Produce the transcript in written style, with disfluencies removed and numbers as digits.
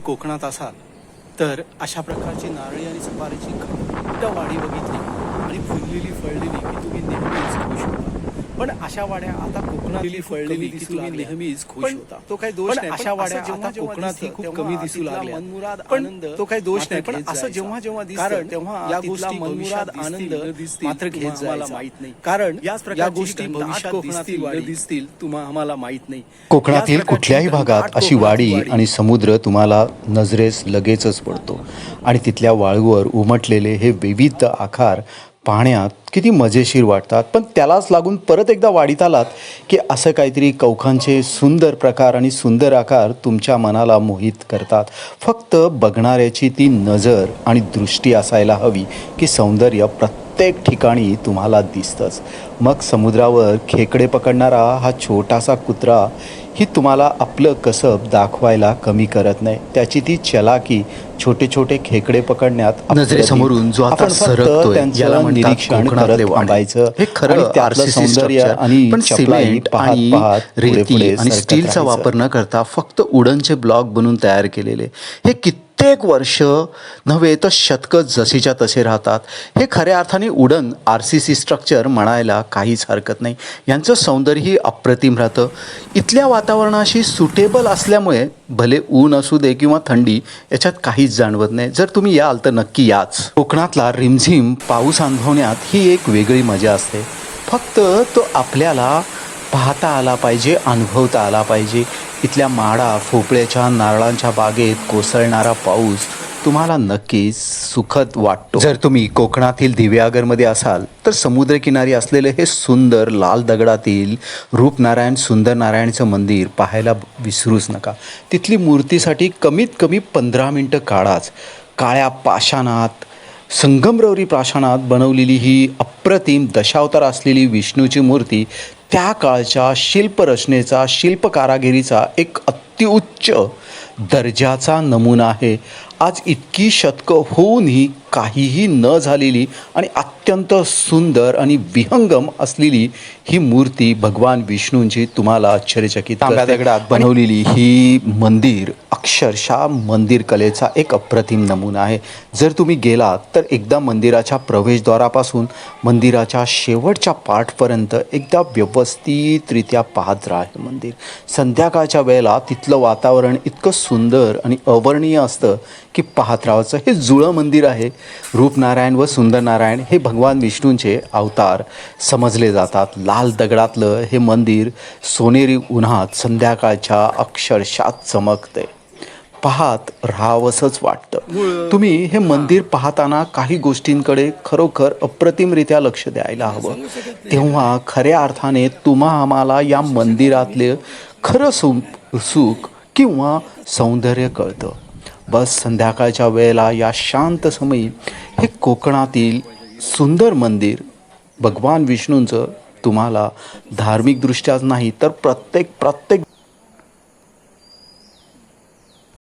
कोकणात असाल तर अशा प्रकारची नारळी आणि सुपारीची घट्ट वाडी बघितली आणि फुललेली फळलेली की तुम्ही नेहमीच खुश होता. पण अशा वाड्या आता कोकणात फळलेली की तुम्ही नेहमीच खुश होता. तो काही दोष नाही. अशा वाड्या आता कोकणात खूप कमी दिसू लागल्या. मनमुराद आनंद तो काही दोष नाही. पण असं जेव्हा जेव्हा दिसतं तेव्हा या गोष्टी मनमुराद आनंद मात्र घेत जायला माहित नाही. कारण या गोष्टी भविष्यात दिसतील तुम्हाला आम्हाला माहित नाही. कोकणातील कुठल्याही भागात अशी वाडी आणि समुद्र तुम्हाला नजरेस लगेचच पडतो आणि तिथल्या वाळूवर उमटलेले हे विविध आकार पाहण्यात किती मजेशीर वाटतात. पण त्यालाच लागून परत एकदा वाडीत आलात की असं काहीतरी कौखांचे सुंदर प्रकार आणि सुंदर आकार तुमच्या मनाला मोहित करतात. फक्त बघणाऱ्याची ती नजर आणि दृष्टी असायला हवी की सौंदर्य प्रत्येक ठिकाणी तुम्हाला दिसतंच. मग समुद्रावर खेकडे पकडणारा हा छोटासा कुत्रा ही तुम्हाला आपलं कसब दाखवायला कमी करत नाही. त्याची ती चलाकी छोटे छोटे खेकडे पकडण्यात नजरेसमोरून जो आता सरकतोय याला म्हणतात निरीक्षण करत थांबायचं. हे खरं त्यातलं सौंदर्य आणि पण चपलाई सिमेंट पाहत आणि पाहत रेती आणि सरकत स्टीलचा राहायचं. वापर न करता फक्त उडनचे ब्लॉक बनवून तयार केलेले हे कित्येक वर्ष नव्हे तर शतकं जशीच्या तसे राहतात. हे खऱ्या अर्थाने उडन RCC स्ट्रक्चर म्हणायला काहीच हरकत नाही. यांचं सौंदर्यही अप्रतिम राहतं. इथल्या वातावरणाशी सुटेबल असल्यामुळे भले ऊन असू दे किंवा थंडी याच्यात काहीच जाणवत नाही. जर तुम्ही याल तर नक्की याच. कोकणातला रिमझिम पाऊस अनुभवण्यात ही एक वेगळी मजा असते. फक्त तो आपल्याला पाहता आला पाहिजे, अनुभवता आला पाहिजे. इथल्या माडा भोपळ्याच्या नारळांच्या बागेत कोसळणारा पाऊस तुम्हाला नक्कीच सुखद वाटतो. जर तुम्ही कोकणातील दिव्यागरमध्ये असाल तर समुद्रकिनारी असलेले हे सुंदर लाल दगडातील रूपनारायण सुंदर नारायणचं मंदिर पाहायला विसरूच नका. तिथली मूर्तीसाठी कमीत कमी 15 मिनटं काढाच. काळ्या पाषाणात संगमरवरी प्राशाणात बनवलेली ही अप्रतिम दशावतार असलेली विष्णूची मूर्ती त्या काळच्या शिल्परचनेचा शिल्पकारागिरीचा एक अत्युच्च दर्जाचा नमुना आहे. आज इतकी शतकं होऊनही काहीही न झालेली आणि अत्यंत सुंदर आणि विहंगम असलेली ही मूर्ती भगवान विष्णूंची तुम्हाला आश्चर्यचकित तांब्या दगडात बनवलेली ही मंदिर अक्षरशः मंदिर कलेचा एक अप्रतिम नमुना आहे. जर तुम्ही गेलात तर एकदा मंदिराच्या प्रवेशद्वारापासून मंदिराच्या शेवटच्या पार्टपर्यंत एकदा व्यवस्थितरित्या पाहत राहा. हे मंदिर संध्याकाळच्या वेळेला तिथलं वातावरण इतकं सुंदर आणि अवर्णीय असतं की पाहत राहायचं. हे जुळं मंदिर आहे. रूपनारायण व सुंदरनारायण हे भगवान विष्णूंचे अवतार समजले जातात. लाल दगडातलं हे मंदिर सोनेरी उन्हात संध्याकाळच्या अक्षरशः चमकते. पाहत राहावंसंच वाटतं. तुम्ही हे मंदिर पाहताना काही गोष्टींकडे खरोखर अप्रतिमरित्या लक्ष द्यायला हवं. तेव्हा खऱ्या अर्थाने आम्हाला या मंदिरातले खरं सुख किंवा सौंदर्य कळतं. बस संध्याकाळच्या वेळेला या शांत समयी हे कोकणातील सुंदर मंदिर भगवान विष्णूंचं तुम्हाला धार्मिकदृष्ट्याच नाही तर प्रत्येक